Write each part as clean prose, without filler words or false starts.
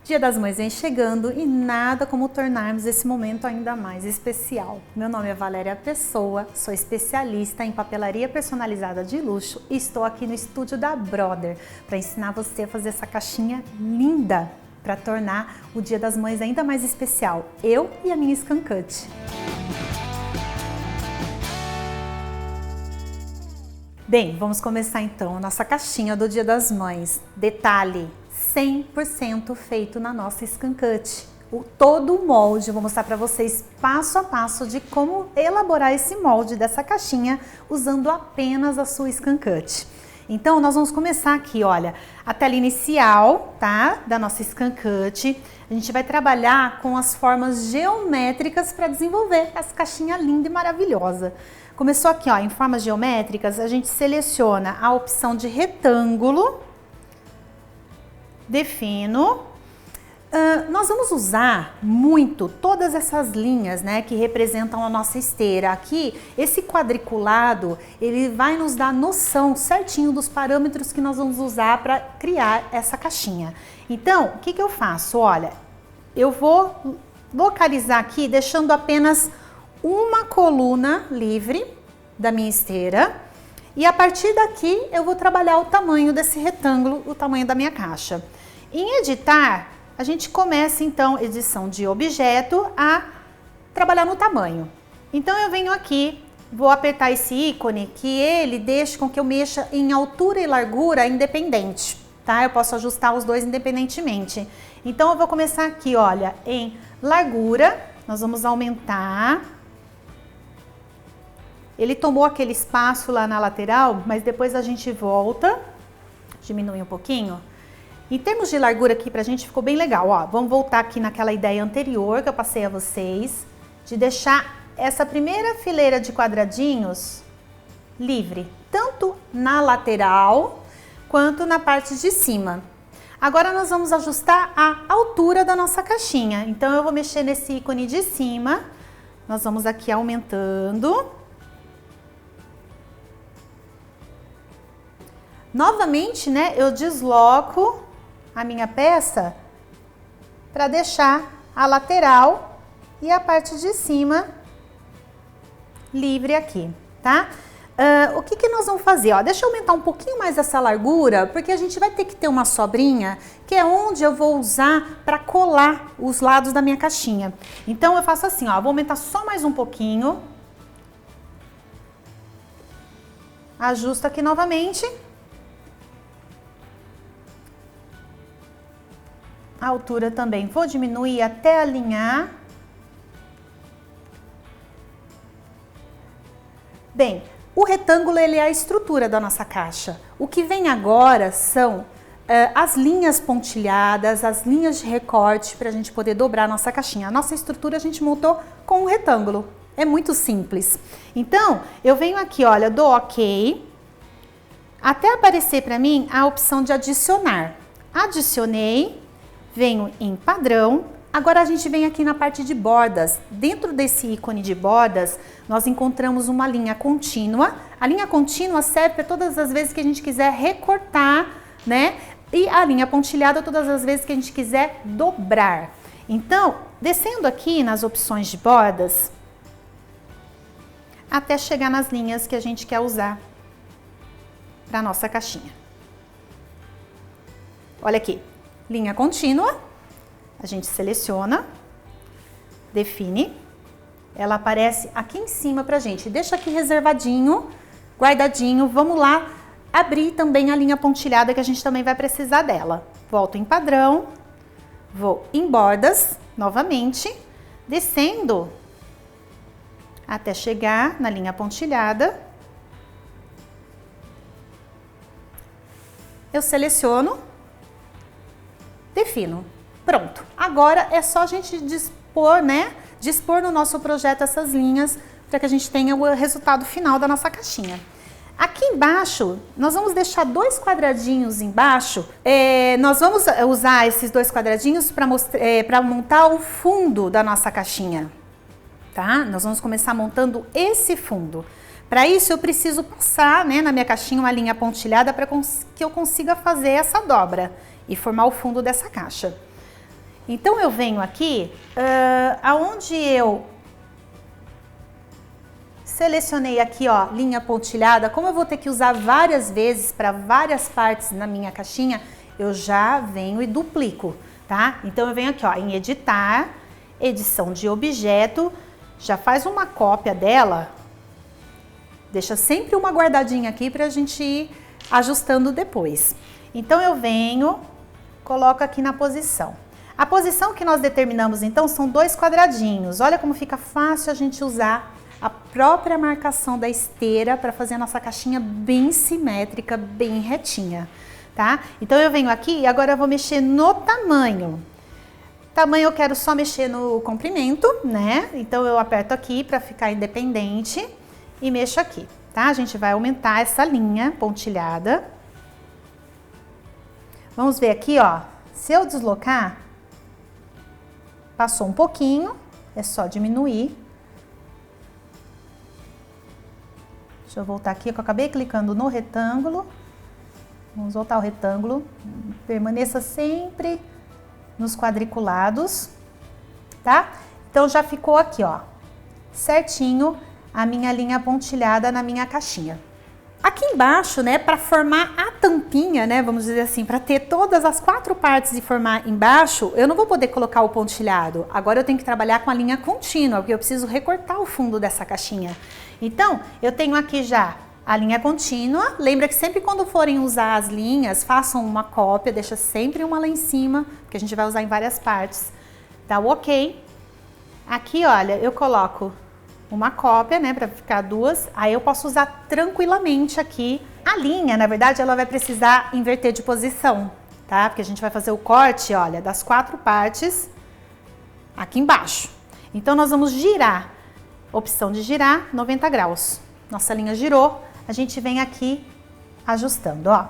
Dia das Mães vem chegando e nada como tornarmos esse momento ainda mais especial. Meu nome é Valéria Pessoa, sou especialista em papelaria personalizada de luxo e estou aqui no estúdio da Brother para ensinar você a fazer essa caixinha linda para tornar o Dia das Mães ainda mais especial. Eu e a minha Scan Cut. Bem, vamos começar então a nossa caixinha do Dia das Mães. Detalhe, 100% feito na nossa Scan Cut. Todo o molde, eu vou mostrar para vocês passo a passo de como elaborar esse molde dessa caixinha usando apenas a sua Scan Cut. Então, nós vamos começar aqui, olha, a tela inicial, tá? Da nossa Scan Cut. A gente vai trabalhar com as formas geométricas para desenvolver essa caixinha linda e maravilhosa. Começou aqui, ó, em formas geométricas, a gente seleciona a opção de retângulo, defino. Nós vamos usar muito todas essas linhas, né, que representam a nossa esteira. Aqui, esse quadriculado, ele vai nos dar noção certinho dos parâmetros que nós vamos usar para criar essa caixinha. Então, o que que eu faço? Olha, eu vou localizar aqui, deixando apenas uma coluna livre da minha esteira. E a partir daqui, eu vou trabalhar o tamanho desse retângulo, o tamanho da minha caixa. Em editar, a gente começa então, edição de objeto, a trabalhar no tamanho. Então eu venho aqui, vou apertar esse ícone que ele deixa com que eu mexa em altura e largura independente, tá? Eu posso ajustar os dois independentemente. Então eu vou começar aqui, olha, em largura, nós vamos aumentar. Ele tomou aquele espaço lá na lateral, mas depois a gente volta, diminui um pouquinho. Em termos de largura aqui pra gente ficou bem legal, ó. Vamos voltar aqui naquela ideia anterior que eu passei a vocês, de deixar essa primeira fileira de quadradinhos livre, tanto na lateral quanto na parte de cima. Agora nós vamos ajustar a altura da nossa caixinha. Então eu vou mexer nesse ícone de cima, nós vamos aqui aumentando. Novamente, né, eu desloco a minha peça para deixar a lateral e a parte de cima livre aqui, tá? O que que nós vamos fazer? Ó, deixa eu aumentar um pouquinho mais essa largura, porque a gente vai ter que ter uma sobrinha, que é onde eu vou usar para colar os lados da minha caixinha. Então eu faço assim, ó, vou aumentar só mais um pouquinho. Ajusto aqui novamente. A altura também vou diminuir até alinhar. Bem, o retângulo ele é a estrutura da nossa caixa. O que vem agora são as linhas pontilhadas, as linhas de recorte para a gente poder dobrar a nossa caixinha. A nossa estrutura a gente montou com um retângulo. É muito simples. Então, eu venho aqui, olha, dou OK, até aparecer para mim a opção de adicionar. Adicionei. Venho em padrão, agora a gente vem aqui na parte de bordas. Dentro desse ícone de bordas, nós encontramos uma linha contínua. A linha contínua serve para todas as vezes que a gente quiser recortar, né? E a linha pontilhada todas as vezes que a gente quiser dobrar. Então, descendo aqui nas opções de bordas, até chegar nas linhas que a gente quer usar para a nossa caixinha. Olha aqui. Linha contínua, a gente seleciona, define, ela aparece aqui em cima pra gente. Deixa aqui reservadinho, guardadinho. Vamos lá abrir também a linha pontilhada que a gente também vai precisar dela. Volto em padrão, vou em bordas novamente, descendo até chegar na linha pontilhada. Eu seleciono. Defino. Pronto. Agora é só a gente dispor, né? Dispor no nosso projeto essas linhas para que a gente tenha o resultado final da nossa caixinha. Aqui embaixo, nós vamos deixar dois quadradinhos embaixo. Nós vamos usar esses dois quadradinhos para montar o fundo da nossa caixinha, tá? Nós vamos começar montando esse fundo. Para isso, eu preciso passar, né, na minha caixinha uma linha pontilhada para que eu consiga fazer essa dobra e formar o fundo dessa caixa. Então eu venho aqui, aonde eu selecionei aqui, ó, linha pontilhada, como eu vou ter que usar várias vezes para várias partes na minha caixinha, eu já venho e duplico, tá? Então eu venho aqui, ó, em editar, edição de objeto, já faz uma cópia dela, deixa sempre uma guardadinha aqui pra gente ir ajustando depois. Então eu venho, coloco aqui na posição. A posição que nós determinamos então são 2 quadradinhos. Olha como fica fácil a gente usar a própria marcação da esteira para fazer a nossa caixinha bem simétrica, bem retinha, tá? Então eu venho aqui e agora eu vou mexer no tamanho. Tamanho eu quero só mexer no comprimento, né? Então eu aperto aqui para ficar independente e mexo aqui, tá? A gente vai aumentar essa linha pontilhada. Vamos ver aqui, ó. Se eu deslocar, passou um pouquinho, é só diminuir. Deixa eu voltar aqui, que eu acabei clicando no retângulo. Vamos voltar ao retângulo. Permaneça sempre nos quadriculados, tá? Então já ficou aqui, ó, certinho a minha linha pontilhada na minha caixinha. Aqui embaixo, né, para formar a tampinha, né, vamos dizer assim, para ter todas as 4 partes e formar embaixo, eu não vou poder colocar o pontilhado. Agora eu tenho que trabalhar com a linha contínua, porque eu preciso recortar o fundo dessa caixinha. Então, eu tenho aqui já a linha contínua. Lembra que sempre quando forem usar as linhas, façam uma cópia, deixa sempre uma lá em cima, porque a gente vai usar em várias partes. Dá o ok. Aqui, olha, eu coloco uma cópia, né, para ficar 2. Aí eu posso usar tranquilamente aqui. A linha, na verdade, ela vai precisar inverter de posição, tá? Porque a gente vai fazer o corte, olha, das 4 partes aqui embaixo. Então, nós vamos girar. Opção de girar, 90 graus. Nossa linha girou, a gente vem aqui ajustando, ó.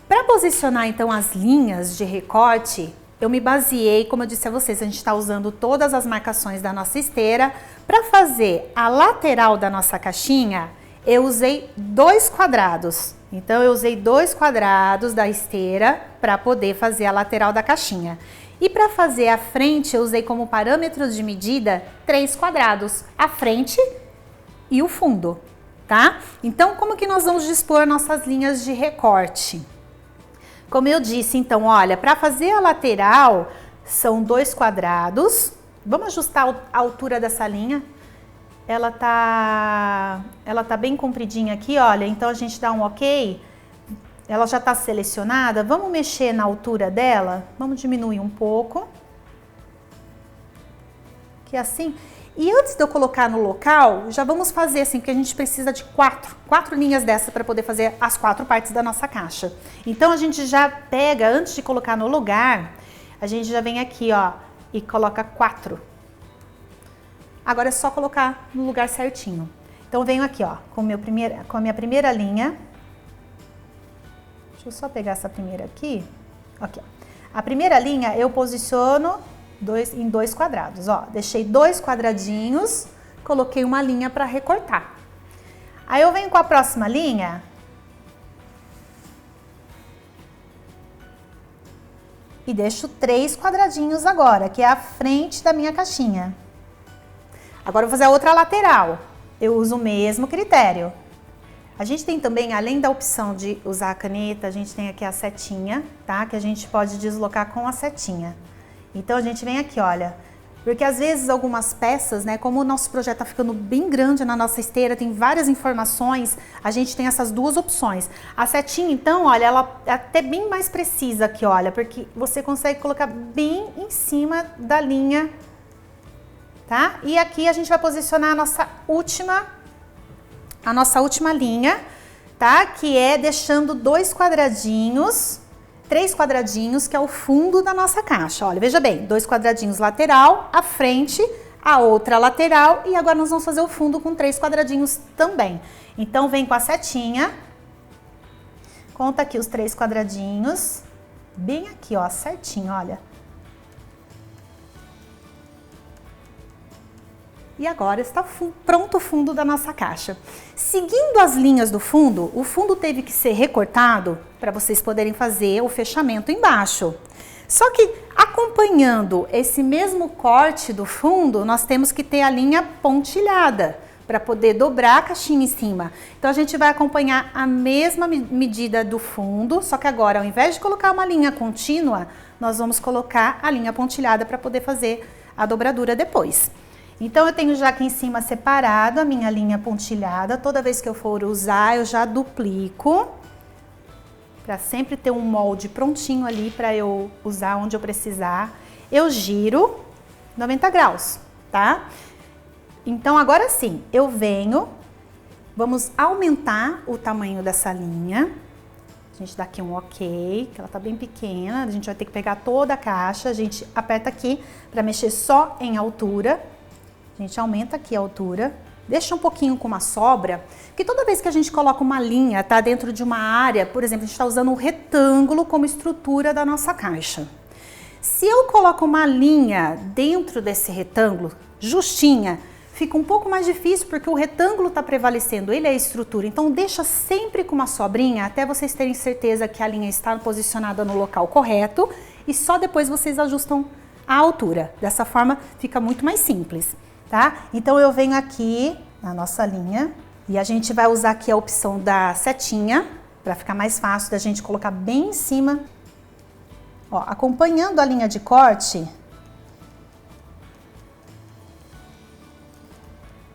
Para posicionar, então, as linhas de recorte, eu me baseei, como eu disse a vocês, a gente está usando todas as marcações da nossa esteira. Para fazer a lateral da nossa caixinha, eu usei 2 quadrados. Então, eu usei 2 quadrados da esteira para poder fazer a lateral da caixinha. E para fazer a frente, eu usei como parâmetro de medida 3 quadrados, a frente e o fundo, tá? Então, como que nós vamos dispor nossas linhas de recorte? Como eu disse, então, olha, para fazer a lateral, são 2 quadrados. Vamos ajustar a altura dessa linha. Ela tá bem compridinha aqui, olha, então a gente dá um ok. Ela já está selecionada, vamos mexer na altura dela, vamos diminuir um pouco, que é assim. E antes de eu colocar no local, já vamos fazer assim, porque a gente precisa de 4 linhas dessa para poder fazer as 4 partes da nossa caixa. Então a gente já pega, antes de colocar no lugar, a gente já vem aqui, ó, e coloca 4. Agora é só colocar no lugar certinho. Então eu venho aqui, ó, com a minha primeira linha. Deixa eu só pegar essa primeira aqui. Aqui, ó. A primeira linha eu posiciono em 2 quadrados, ó. Deixei 2 quadradinhos, coloquei uma linha para recortar. Aí eu venho com a próxima linha. E deixo 3 quadradinhos agora, que é a frente da minha caixinha. Agora eu vou fazer a outra lateral. Eu uso o mesmo critério. A gente tem também, além da opção de usar a caneta, a gente tem aqui a setinha, tá? Que a gente pode deslocar com a setinha. Então, a gente vem aqui, olha, porque às vezes algumas peças, né, como o nosso projeto tá ficando bem grande na nossa esteira, tem várias informações, a gente tem essas 2 opções. A setinha, então, olha, ela é até bem mais precisa aqui, olha, porque você consegue colocar bem em cima da linha, tá? E aqui a gente vai posicionar a nossa última linha, tá? Que é deixando 2 quadradinhos, 3 quadradinhos, que é o fundo da nossa caixa. Olha, veja bem, 2 quadradinhos lateral, a frente, a outra lateral, e agora nós vamos fazer o fundo com 3 quadradinhos também. Então, vem com a setinha, conta aqui os 3 quadradinhos, bem aqui, ó, certinho, olha. E agora está pronto o fundo da nossa caixa. Seguindo as linhas do fundo, o fundo teve que ser recortado para vocês poderem fazer o fechamento embaixo. Só que acompanhando esse mesmo corte do fundo, nós temos que ter a linha pontilhada para poder dobrar a caixinha em cima. Então a gente vai acompanhar a mesma medida do fundo, só que agora ao invés de colocar uma linha contínua, nós vamos colocar a linha pontilhada para poder fazer a dobradura depois. Então eu tenho já aqui em cima separado a minha linha pontilhada. Toda vez que eu for usar, eu já duplico, para sempre ter um molde prontinho ali para eu usar onde eu precisar. Eu giro 90 graus, tá? Então agora sim, eu venho, vamos aumentar o tamanho dessa linha. A gente dá aqui um ok, que ela tá bem pequena, a gente vai ter que pegar toda a caixa, a gente aperta aqui para mexer só em altura. A gente aumenta aqui a altura, deixa um pouquinho com uma sobra, porque toda vez que a gente coloca uma linha, tá, dentro de uma área, por exemplo, a gente está usando um retângulo como estrutura da nossa caixa. Se eu coloco uma linha dentro desse retângulo, justinha, fica um pouco mais difícil porque o retângulo está prevalecendo, ele é a estrutura. Então deixa sempre com uma sobrinha até vocês terem certeza que a linha está posicionada no local correto e só depois vocês ajustam a altura. Dessa forma fica muito mais simples, tá? Então eu venho aqui na nossa linha e a gente vai usar aqui a opção da setinha para ficar mais fácil da gente colocar bem em cima. Ó, acompanhando a linha de corte,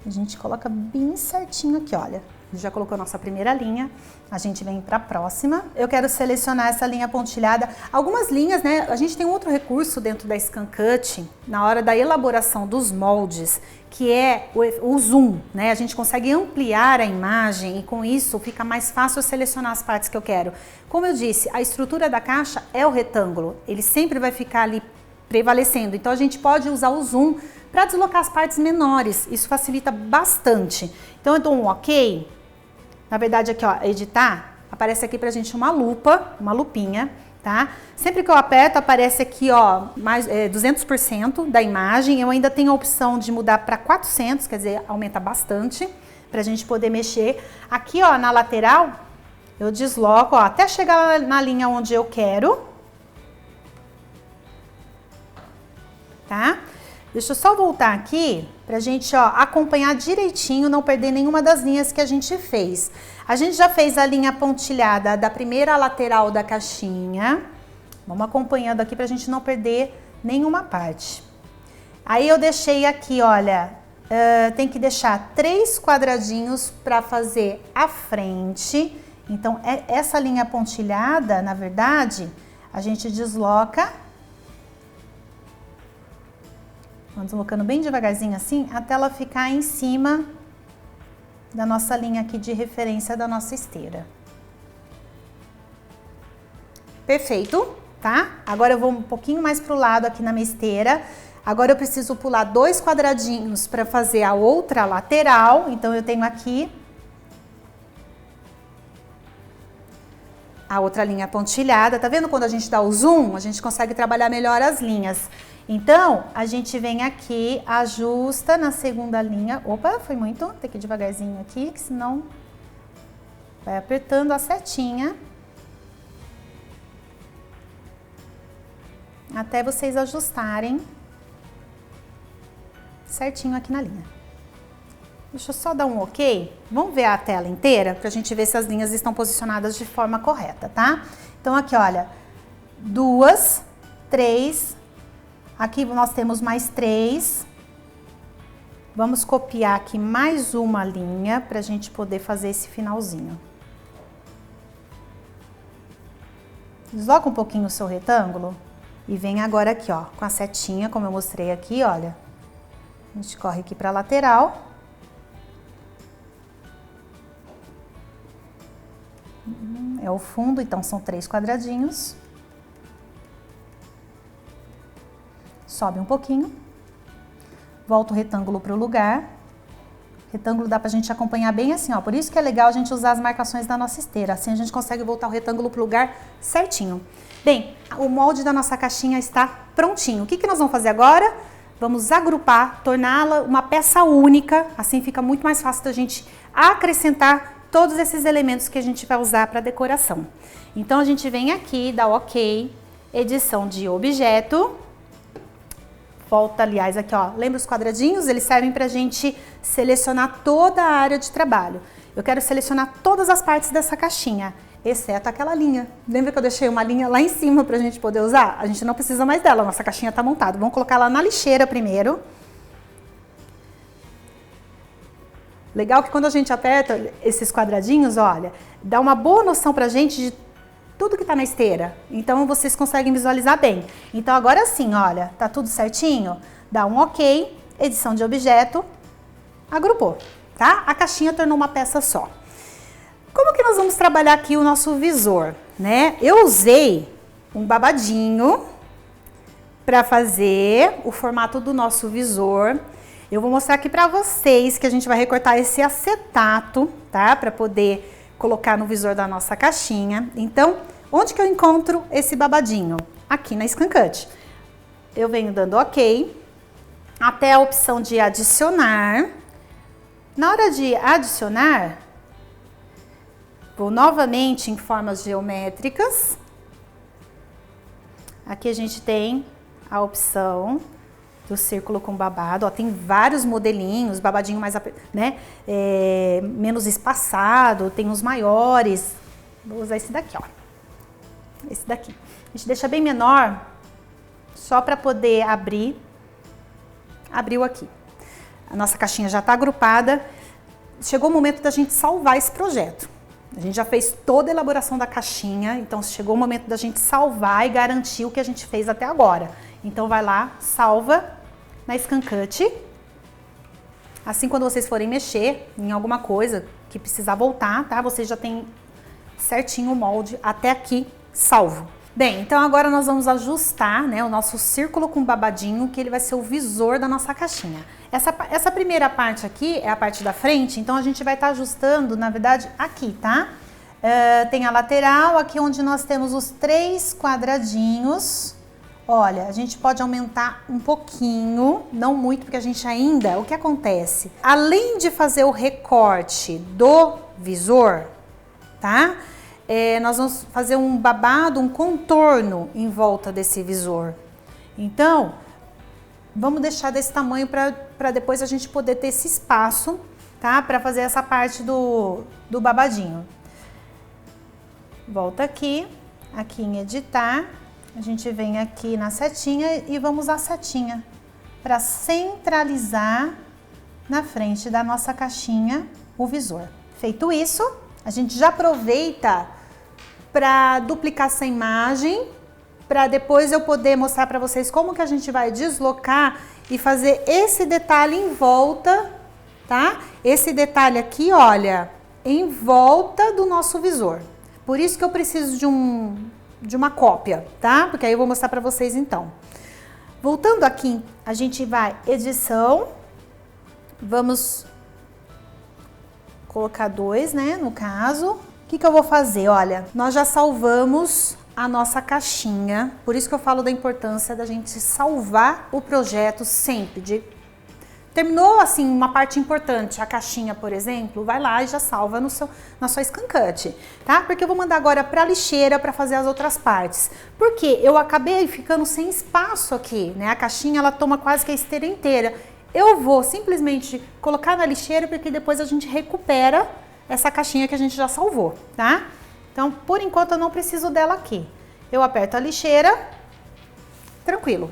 a gente coloca bem certinho aqui, olha. Já colocou a nossa primeira linha, a gente vem para a próxima. Eu quero selecionar essa linha pontilhada. Algumas linhas, né, a gente tem um outro recurso dentro da Scan Cut, na hora da elaboração dos moldes, que é o zoom, né? A gente consegue ampliar a imagem e com isso fica mais fácil selecionar as partes que eu quero. Como eu disse, a estrutura da caixa é o retângulo, ele sempre vai ficar ali prevalecendo, então a gente pode usar o zoom para deslocar as partes menores, isso facilita bastante. Então eu dou um ok, na verdade aqui ó, editar, aparece aqui pra gente uma lupa, uma lupinha, tá? Sempre que eu aperto aparece aqui ó, mais 200% da imagem, eu ainda tenho a opção de mudar para 400, quer dizer, aumenta bastante, pra gente poder mexer. Aqui ó, na lateral, eu desloco ó, até chegar na linha onde eu quero, tá? Deixa eu só voltar aqui pra gente ó, acompanhar direitinho, não perder nenhuma das linhas que a gente fez. A gente já fez a linha pontilhada da primeira lateral da caixinha. Vamos acompanhando aqui pra gente não perder nenhuma parte. Aí eu deixei aqui, olha, tem que deixar 3 quadradinhos para fazer a frente. Então, essa linha pontilhada, na verdade, a gente desloca. Vamos deslocando bem devagarzinho assim, até ela ficar em cima da nossa linha aqui de referência da nossa esteira. Perfeito, tá? Agora eu vou um pouquinho mais pro lado aqui na minha esteira. Agora eu preciso pular 2 quadradinhos para fazer a outra lateral. Então eu tenho aqui a outra linha pontilhada. Tá vendo quando a gente dá o zoom, a gente consegue trabalhar melhor as linhas. Então, a gente vem aqui, ajusta na segunda linha. Opa, foi muito. Tem que ir devagarzinho aqui, que senão vai apertando a setinha. Até vocês ajustarem certinho aqui na linha. Deixa eu só dar um ok. Vamos ver a tela inteira pra gente ver se as linhas estão posicionadas de forma correta, tá? Então, aqui, olha, 2, 3... Aqui nós temos mais 3. Vamos copiar aqui mais uma linha para a gente poder fazer esse finalzinho. Desloca um pouquinho o seu retângulo e vem agora aqui, ó, com a setinha, como eu mostrei aqui, olha. A gente corre aqui para a lateral. É o fundo, então são 3 quadradinhos. Sobe um pouquinho, volta o retângulo para o lugar. Retângulo dá pra gente acompanhar bem assim, ó. Por isso que é legal a gente usar as marcações da nossa esteira. Assim a gente consegue voltar o retângulo pro lugar certinho. Bem, o molde da nossa caixinha está prontinho. O que nós vamos fazer agora? Vamos agrupar, torná-la uma peça única. Assim fica muito mais fácil da gente acrescentar todos esses elementos que a gente vai usar para decoração. Então a gente vem aqui, dá ok. edição de objeto. Volta, aliás, aqui, ó, lembra os quadradinhos? Eles servem pra gente selecionar toda a área de trabalho. Eu quero selecionar todas as partes dessa caixinha, exceto aquela linha. Lembra que eu deixei uma linha lá em cima pra gente poder usar? A gente não precisa mais dela, nossa caixinha tá montada. Vamos colocar ela na lixeira primeiro. Legal que quando a gente aperta esses quadradinhos, olha, dá uma boa noção pra gente de tudo que tá na esteira. Então, vocês conseguem visualizar bem. Então, agora sim, olha, tá tudo certinho? Dá um OK, edição de objeto, agrupou, tá? A caixinha tornou uma peça só. Como que nós vamos trabalhar aqui o nosso visor, né? Eu usei um babadinho para fazer o formato do nosso visor. Eu vou mostrar aqui para vocês que a gente vai recortar esse acetato, tá? Para poder colocar no visor da nossa caixinha. Então, onde que eu encontro esse babadinho? Aqui na ScanCut. Eu venho dando OK, até a opção de adicionar. Na hora de adicionar, vou novamente em formas geométricas. Aqui a gente tem a opção do círculo com babado, ó, tem vários modelinhos, babadinho mais, né, menos espaçado, tem os maiores. Vou usar esse daqui, ó, esse daqui. A gente deixa bem menor, só para poder abrir. Abriu aqui. A nossa caixinha já está agrupada. Chegou o momento da gente salvar esse projeto. A gente já fez toda a elaboração da caixinha, então chegou o momento da gente salvar e garantir o que a gente fez até agora. Então vai lá, salva na ScanCut. Assim, quando vocês forem mexer em alguma coisa que precisar voltar, tá? Vocês já tem certinho o molde até aqui salvo. Bem, então agora nós vamos ajustar, né, o nosso círculo com babadinho, que ele vai ser o visor da nossa caixinha. Essa primeira parte aqui é a parte da frente, então a gente vai estar ajustando, na verdade, aqui, tá? Tem a lateral, aqui onde nós temos os 3 quadradinhos. Olha, a gente pode aumentar um pouquinho, não muito, porque a gente ainda, o que acontece? Além de fazer o recorte do visor, tá? Nós vamos fazer um babado, um contorno em volta desse visor. Então, vamos deixar desse tamanho para depois a gente poder ter esse espaço, tá? Para fazer essa parte do babadinho. Volta aqui em editar. A gente vem aqui na setinha e vamos usar a setinha para centralizar na frente da nossa caixinha o visor. Feito isso, a gente já aproveita para duplicar essa imagem, para depois eu poder mostrar para vocês como que a gente vai deslocar e fazer esse detalhe em volta, tá? Esse detalhe aqui, olha, em volta do nosso visor. Por isso que eu preciso de uma cópia, tá? Porque aí eu vou mostrar para vocês então. Voltando aqui, a gente vai edição, vamos colocar 2, né, no caso. O que eu vou fazer? Olha, nós já salvamos a nossa caixinha, por isso que eu falo da importância da gente salvar o projeto sempre. Terminou assim uma parte importante, a caixinha, por exemplo, vai lá e já salva na sua ScanCut, tá? Porque eu vou mandar agora para a lixeira para fazer as outras partes. Porque eu acabei ficando sem espaço aqui, né? A caixinha ela toma quase que a esteira inteira. Eu vou simplesmente colocar na lixeira porque depois a gente recupera essa caixinha que a gente já salvou, tá? Então, por enquanto eu não preciso dela aqui. Eu aperto a lixeira, tranquilo.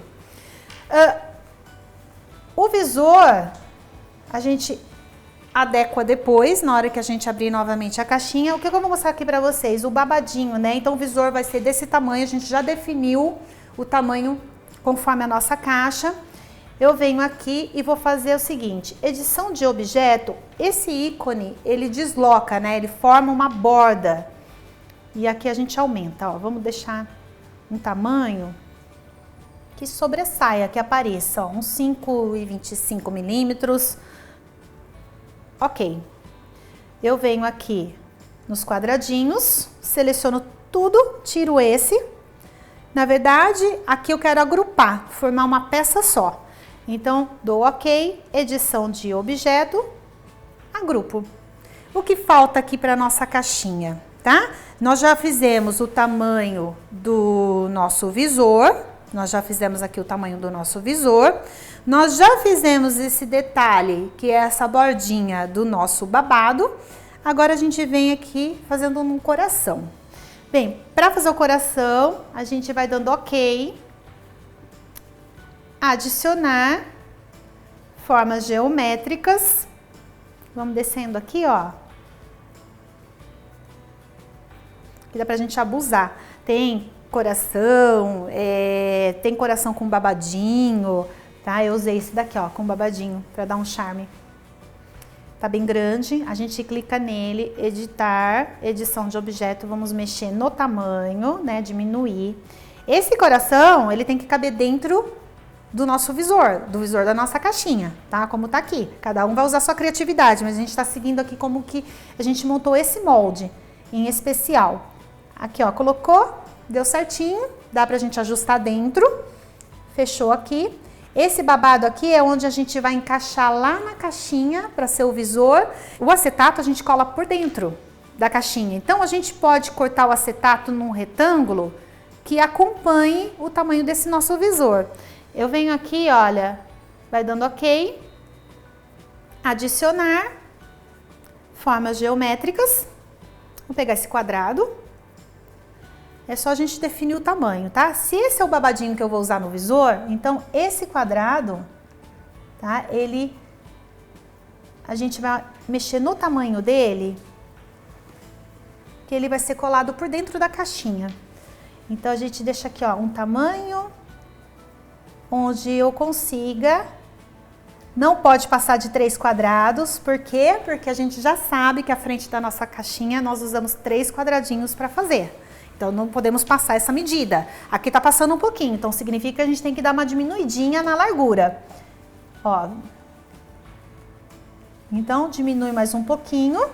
O visor, a gente adequa depois, na hora que a gente abrir novamente a caixinha. O que eu vou mostrar aqui pra vocês? O babadinho, né? Então o visor vai ser desse tamanho, a gente já definiu o tamanho conforme a nossa caixa. Eu venho aqui e vou fazer o seguinte, edição de objeto, esse ícone, ele desloca, né? Ele forma uma borda. E aqui a gente aumenta, ó. Vamos deixar um tamanho que sobressaia, que apareça, ó, uns 5,25 milímetros. Ok. Eu venho aqui nos quadradinhos, seleciono tudo, tiro esse. Na verdade, aqui eu quero agrupar, formar uma peça só. Então, dou OK, edição de objeto, agrupo. O que falta aqui para nossa caixinha, tá? Nós já fizemos o tamanho do nosso visor, nós já fizemos aqui o tamanho do nosso visor, nós já fizemos esse detalhe, que é essa bordinha do nosso babado. Agora a gente vem aqui fazendo um coração. Bem, para fazer o coração, a gente vai dando ok, adicionar formas geométricas, vamos descendo aqui, ó. Aqui dá pra gente abusar. Tem coração, tem coração com babadinho, tá? Eu usei esse daqui, ó, com babadinho, pra dar um charme. Tá bem grande, a gente clica nele, editar, edição de objeto, vamos mexer no tamanho, né, diminuir. Esse coração, ele tem que caber dentro do nosso visor, do visor da nossa caixinha, tá? Como tá aqui. Cada um vai usar a sua criatividade, mas a gente tá seguindo aqui como que a gente montou esse molde em especial. Aqui, ó, colocou, deu certinho, dá pra gente ajustar dentro, fechou aqui. Esse babado aqui é onde a gente vai encaixar lá na caixinha para ser o visor. O acetato a gente cola por dentro da caixinha. Então, a gente pode cortar o acetato num retângulo que acompanhe o tamanho desse nosso visor. Eu venho aqui, olha, vai dando ok, adicionar formas geométricas. Vou pegar esse quadrado. É só a gente definir o tamanho, tá? Se esse é o babadinho que eu vou usar no visor, então esse quadrado, tá? A gente vai mexer no tamanho dele, que ele vai ser colado por dentro da caixinha. Então, a gente deixa aqui, ó, um tamanho onde eu consiga. Não pode passar de 3 quadrados, por quê? Porque a gente já sabe que a frente da nossa caixinha nós usamos 3 quadradinhos para fazer. Então, não podemos passar essa medida. Aqui tá passando um pouquinho, então significa que a gente tem que dar uma diminuidinha na largura. Ó. Então, diminui mais um pouquinho.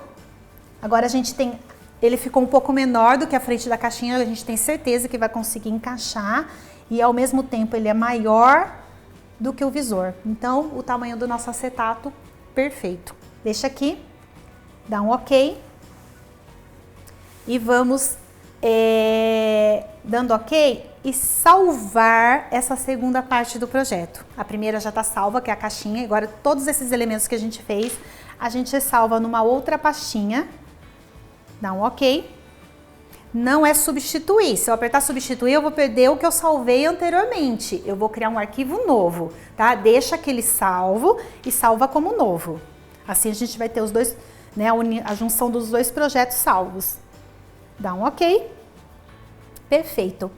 Agora a gente tem... Ele ficou um pouco menor do que a frente da caixinha, a gente tem certeza que vai conseguir encaixar. E ao mesmo tempo ele é maior do que o visor. Então, o tamanho do nosso acetato, perfeito. Deixa aqui, dá um ok. E vamos... dando ok e salvar essa segunda parte do projeto. A primeira já está salva, que é a caixinha. Agora todos esses elementos que a gente fez, a gente salva numa outra pastinha. Dá um ok. Não é substituir. Se eu apertar substituir, eu vou perder o que eu salvei anteriormente. Eu vou criar um arquivo novo, tá? Deixa aquele salvo e salva como novo. Assim a gente vai ter os dois, né, a junção dos dois projetos salvos. Dá um ok. Perfeito.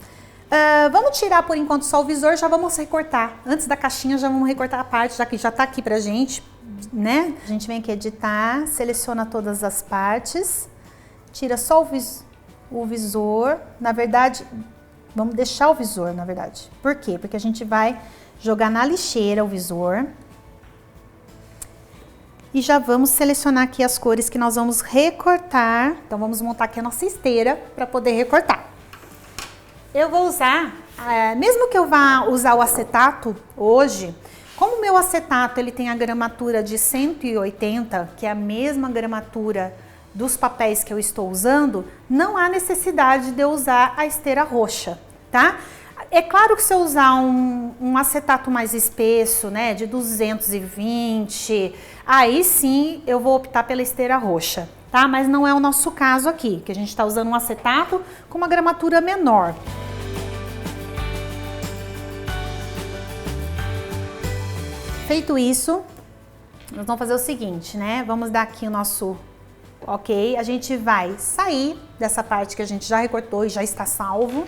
Vamos tirar por enquanto só o visor, já vamos recortar. Antes da caixinha já vamos recortar a parte, já que já tá aqui pra gente, né? A gente vem aqui editar, seleciona todas as partes, tira só o visor. Na verdade, vamos deixar o visor, na verdade. Por quê? Porque a gente vai jogar na lixeira o visor. E já vamos selecionar aqui as cores que nós vamos recortar. Então, vamos montar aqui a nossa esteira para poder recortar. Eu vou usar, mesmo que eu vá usar o acetato hoje, como o meu acetato ele tem a gramatura de 180, que é a mesma gramatura dos papéis que eu estou usando, não há necessidade de eu usar a esteira roxa, tá? É claro que se eu usar um acetato mais espesso, né, de 220, aí sim eu vou optar pela esteira roxa, tá? Mas não é o nosso caso aqui, que a gente está usando um acetato com uma gramatura menor. Feito isso, nós vamos fazer o seguinte, né? Vamos dar aqui o nosso ok. A gente vai sair dessa parte que a gente já recortou e já está salvo.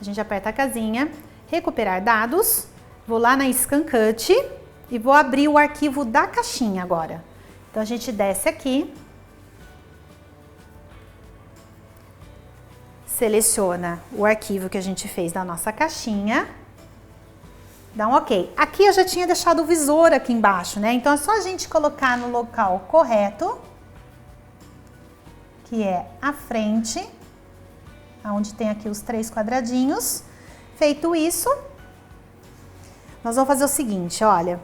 A gente aperta a casinha, recuperar dados, vou lá na Scan Cut e vou abrir o arquivo da caixinha agora. Então, a gente desce aqui, seleciona o arquivo que a gente fez da nossa caixinha, dá um ok. Aqui eu já tinha deixado o visor aqui embaixo, né? Então, é só a gente colocar no local correto, que é a frente, onde tem aqui os 3 quadradinhos. Feito isso, nós vamos fazer o seguinte, olha,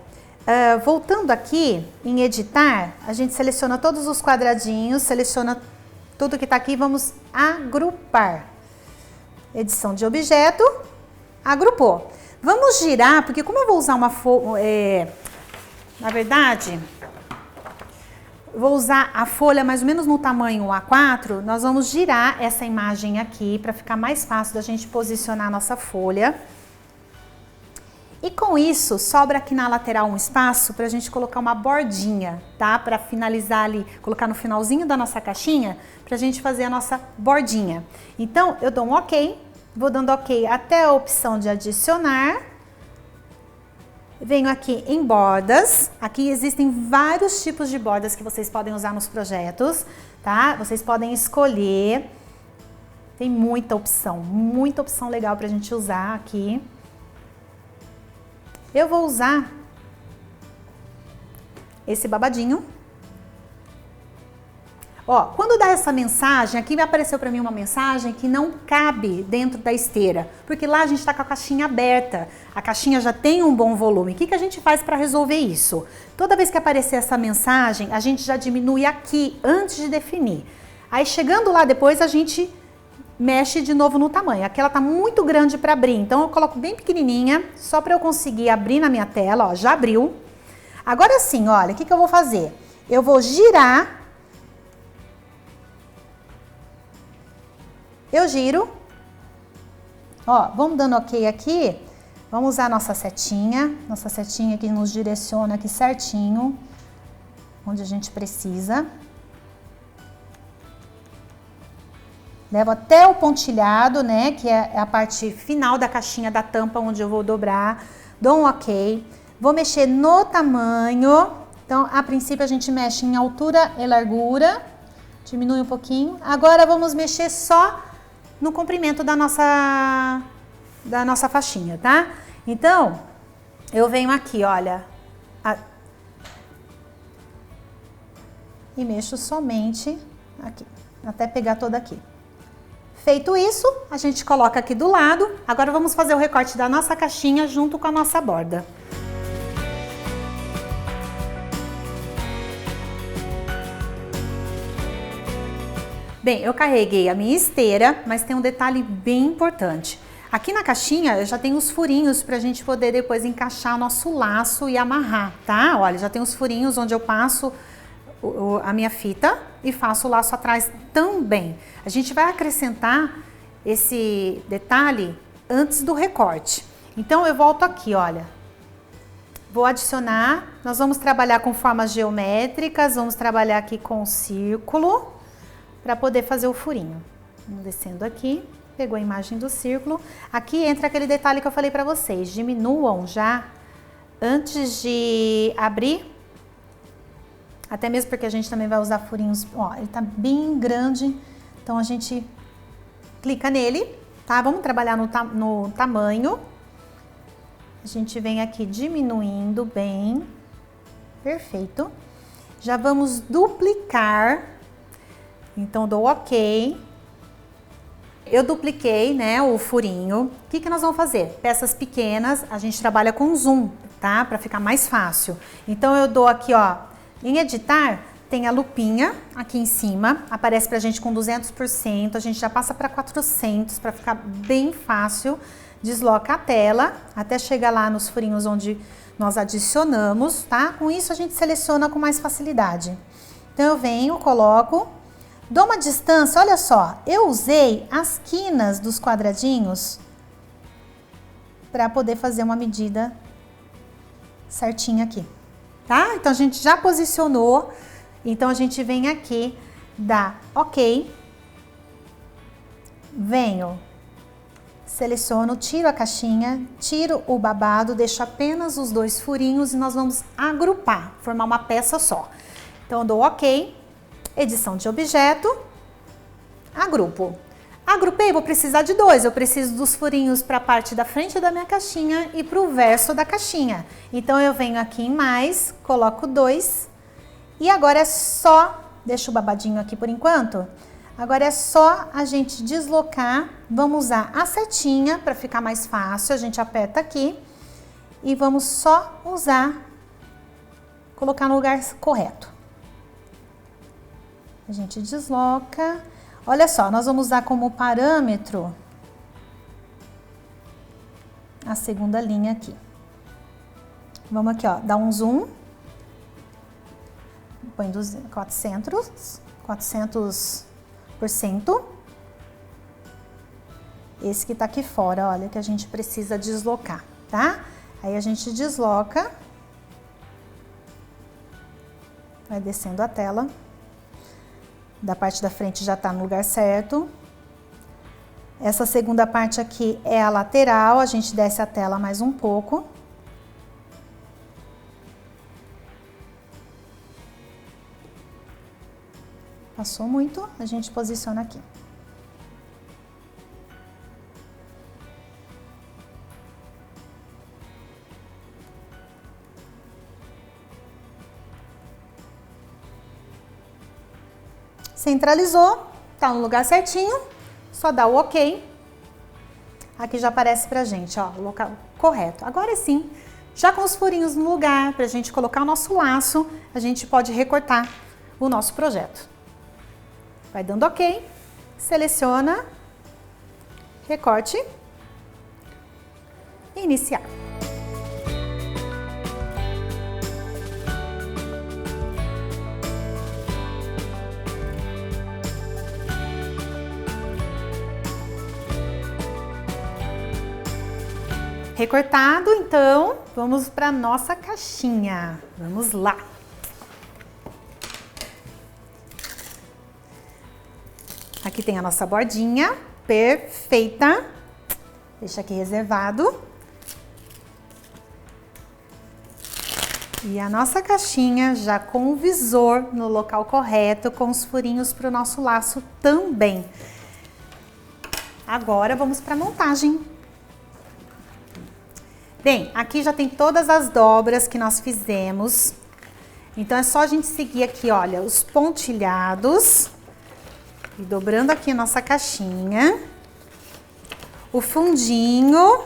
voltando aqui em editar, a gente seleciona todos os quadradinhos, seleciona Tudo que tá aqui, vamos agrupar. Edição de objeto, agrupou. Vamos girar, porque como eu vou usar uma folha, na verdade, vou usar a folha mais ou menos no tamanho A4, nós vamos girar essa imagem aqui para ficar mais fácil da gente posicionar a nossa folha. E com isso, sobra aqui na lateral um espaço para a gente colocar uma bordinha, tá? Para finalizar ali, colocar no finalzinho da nossa caixinha, para a gente fazer a nossa bordinha. Então, eu dou um OK, vou dando OK até a opção de adicionar. Venho aqui em bordas, aqui existem vários tipos de bordas que vocês podem usar nos projetos, tá? Vocês podem escolher, tem muita opção legal pra gente usar aqui. Eu vou usar esse babadinho. Ó, quando dá essa mensagem, aqui apareceu para mim uma mensagem que não cabe dentro da esteira, porque lá a gente está com a caixinha aberta, a caixinha já tem um bom volume. O que a gente faz para resolver isso? Toda vez que aparecer essa mensagem, a gente já diminui aqui antes de definir. Aí chegando lá depois, a gente mexe de novo no tamanho. Aqui ela tá muito grande para abrir, então eu coloco bem pequenininha, só para eu conseguir abrir na minha tela, ó, já abriu. Agora sim, olha, o que eu vou fazer? Eu vou girar. Eu giro, ó, vamos dando OK aqui, vamos usar a nossa setinha que nos direciona aqui certinho, onde a gente precisa. Levo até o pontilhado, né, que é a parte final da caixinha da tampa, onde eu vou dobrar, dou um OK, vou mexer no tamanho, então a princípio a gente mexe em altura e largura, diminui um pouquinho, agora vamos mexer só no comprimento da nossa faixinha, tá? Então, eu venho aqui, olha, e mexo somente aqui, até pegar toda aqui. Feito isso, a gente coloca aqui do lado. Agora vamos fazer o recorte da nossa caixinha junto com a nossa borda. Bem, eu carreguei a minha esteira, mas tem um detalhe bem importante. Aqui na caixinha eu já tenho os furinhos para a gente poder depois encaixar o nosso laço e amarrar, tá? Olha, já tem os furinhos onde eu passo a minha fita e faço o laço atrás também. A gente vai acrescentar esse detalhe antes do recorte. Então eu volto aqui, olha. Vou adicionar, nós vamos trabalhar com formas geométricas, vamos trabalhar aqui com o círculo para poder fazer o furinho. Vamos descendo aqui, pegou a imagem do círculo. Aqui entra aquele detalhe que eu falei para vocês, diminuam já antes de abrir. Até mesmo porque a gente também vai usar furinhos, ó, ele tá bem grande, então a gente clica nele, tá? Vamos trabalhar no tamanho. A gente vem aqui diminuindo bem, perfeito. Já vamos duplicar, então dou OK. Eu dupliquei, né, o furinho. O que nós vamos fazer? Peças pequenas, a gente trabalha com zoom, tá? Para ficar mais fácil. Então eu dou aqui, ó, em editar, tem a lupinha aqui em cima, aparece pra gente com 200%, a gente já passa para 400 para ficar bem fácil. Desloca a tela até chegar lá nos furinhos onde nós adicionamos, tá? Com isso a gente seleciona com mais facilidade. Então eu venho, coloco, dou uma distância, olha só, eu usei as quinas dos quadradinhos para poder fazer uma medida certinha aqui. Tá? Então a gente já posicionou, então a gente vem aqui, dá OK, venho, seleciono, tiro a caixinha, tiro o babado, deixo apenas os dois furinhos e nós vamos agrupar, formar uma peça só. Então eu dou OK, edição de objeto, agrupo. Agrupei, vou precisar de dois, eu preciso dos furinhos para a parte da frente da minha caixinha e para o verso da caixinha. Então eu venho aqui em mais, coloco dois e agora é só, deixa o babadinho aqui por enquanto, agora é só a gente deslocar, vamos usar a setinha para ficar mais fácil, a gente aperta aqui e vamos só usar, colocar no lugar correto. A gente desloca. Olha só, nós vamos usar como parâmetro a segunda linha aqui. Vamos aqui, ó, dar um zoom. Põe 400%. Esse que tá aqui fora, olha, que a gente precisa deslocar, tá? Aí a gente desloca. Vai descendo a tela. Da parte da frente já tá no lugar certo. Essa segunda parte aqui é a lateral, a gente desce a tela mais um pouco. Passou muito, a gente posiciona aqui. Centralizou, tá no lugar certinho, só dá o OK. Aqui já aparece pra gente, ó, o local correto. Agora sim, já com os furinhos no lugar, pra gente colocar o nosso laço, a gente pode recortar o nosso projeto. Vai dando OK, seleciona, recorte e iniciar. Recortado, então, vamos para nossa caixinha. Vamos lá. Aqui tem a nossa bordinha, perfeita. Deixa aqui reservado. E a nossa caixinha já com o visor no local correto, com os furinhos para o nosso laço também. Agora vamos para a montagem. Bem, aqui já tem todas as dobras que nós fizemos. Então é só a gente seguir aqui, olha, os pontilhados. E dobrando aqui a nossa caixinha. O fundinho.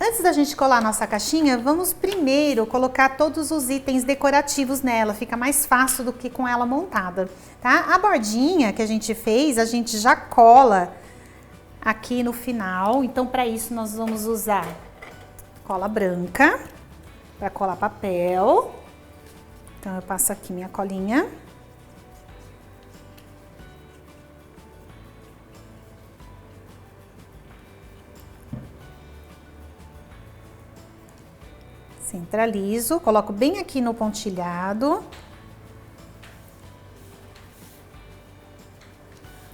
Antes da gente colar a nossa caixinha, vamos primeiro colocar todos os itens decorativos nela. Fica mais fácil do que com ela montada, tá? A bordinha que a gente fez, a gente já cola aqui no final. Então, para isso, nós vamos usar cola branca para colar papel. Então, eu passo aqui minha colinha. Centralizo, coloco bem aqui no pontilhado.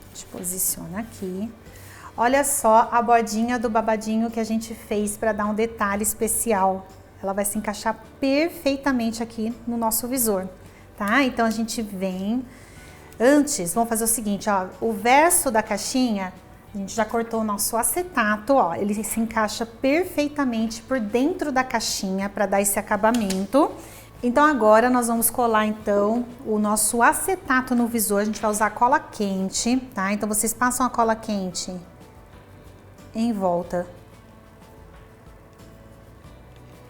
A gente posiciona aqui. Olha só a bordinha do babadinho que a gente fez para dar um detalhe especial. Ela vai se encaixar perfeitamente aqui no nosso visor, tá? Então a gente vem. Antes, vamos fazer o seguinte, ó. O verso da caixinha, a gente já cortou o nosso acetato, ó. Ele se encaixa perfeitamente por dentro da caixinha para dar esse acabamento. Então agora nós vamos colar então o nosso acetato no visor. A gente vai usar cola quente, tá? Então vocês passam a cola quente em volta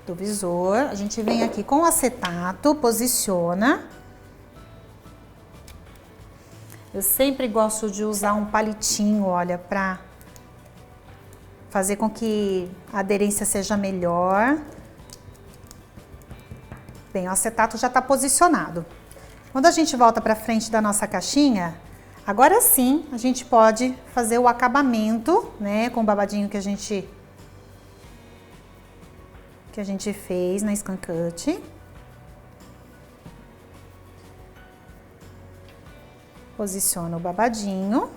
do visor. A gente vem aqui com o acetato, posiciona. Eu sempre gosto de usar um palitinho, olha, para fazer com que a aderência seja melhor. Bem, o acetato já está posicionado. Quando a gente volta para frente da nossa caixinha, agora sim a gente pode fazer o acabamento, né, com o babadinho que a gente fez na Scan Cut. Posiciona o babadinho.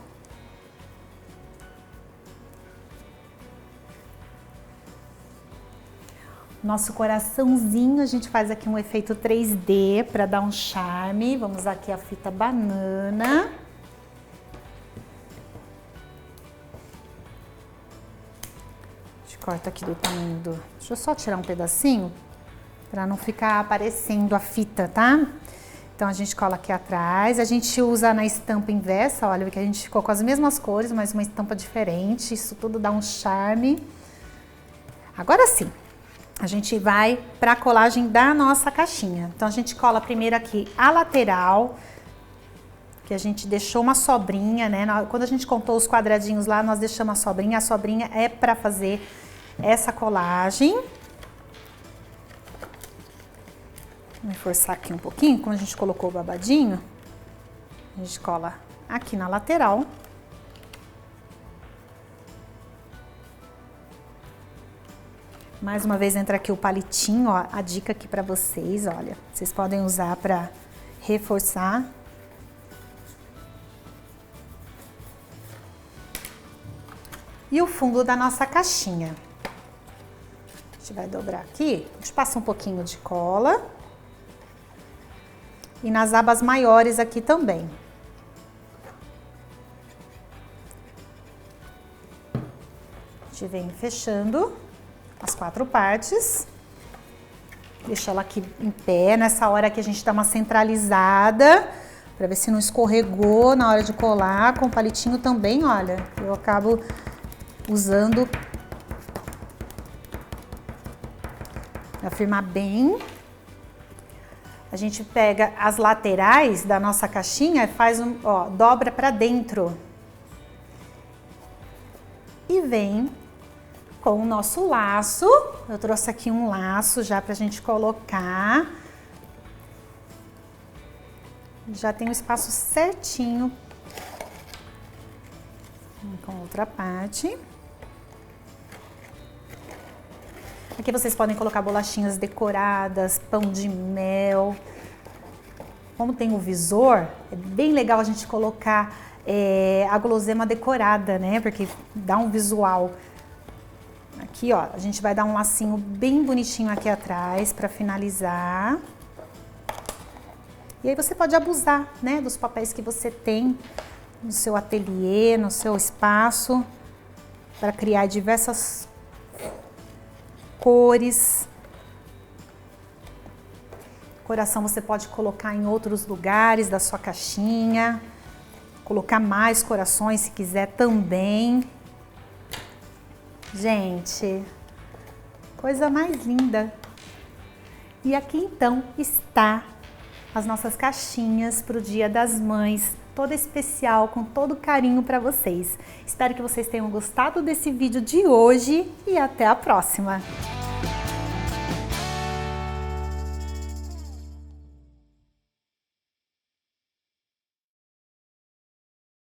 Nosso coraçãozinho, a gente faz aqui um efeito 3D para dar um charme. Vamos usar aqui a fita banana. A gente corta aqui do tamanho do... Deixa eu só tirar um pedacinho para não ficar aparecendo a fita, tá? Então a gente cola aqui atrás, a gente usa na estampa inversa, olha, que a gente ficou com as mesmas cores, mas uma estampa diferente, isso tudo dá um charme. Agora sim, a gente vai para a colagem da nossa caixinha. Então a gente cola primeiro aqui a lateral, que a gente deixou uma sobrinha, né? Quando a gente contou os quadradinhos lá, nós deixamos a sobrinha é para fazer essa colagem. Vou forçar aqui um pouquinho, como a gente colocou o babadinho, a gente cola aqui na lateral. Mais uma vez entra aqui o palitinho, ó, a dica aqui para vocês, olha, vocês podem usar para reforçar. E o fundo da nossa caixinha. A gente vai dobrar aqui, a gente passa um pouquinho de cola. E nas abas maiores aqui também. A gente vem fechando as 4 partes. Deixa ela aqui em pé, nessa hora que a gente dá uma centralizada, para ver se não escorregou na hora de colar. Com o palitinho também, olha, eu acabo usando para firmar bem. A gente pega as laterais da nossa caixinha e faz dobra para dentro. E vem com o nosso laço. Eu trouxe aqui um laço já pra gente colocar. Já tem o espaço certinho. Com outra parte. Aqui vocês podem colocar bolachinhas decoradas, pão de mel. Como tem o visor, é bem legal a gente colocar a guloseima decorada, né? Porque dá um visual. Aqui, ó, a gente vai dar um lacinho bem bonitinho aqui atrás para finalizar. E aí você pode abusar, né, dos papéis que você tem no seu ateliê, no seu espaço, para criar diversas cores. Coração você pode colocar em outros lugares da sua caixinha, colocar mais corações se quiser também. Gente, coisa mais linda. E aqui então está as nossas caixinhas para o Dia das Mães, toda especial, com todo carinho para vocês. Espero que vocês tenham gostado desse vídeo de hoje e até a próxima!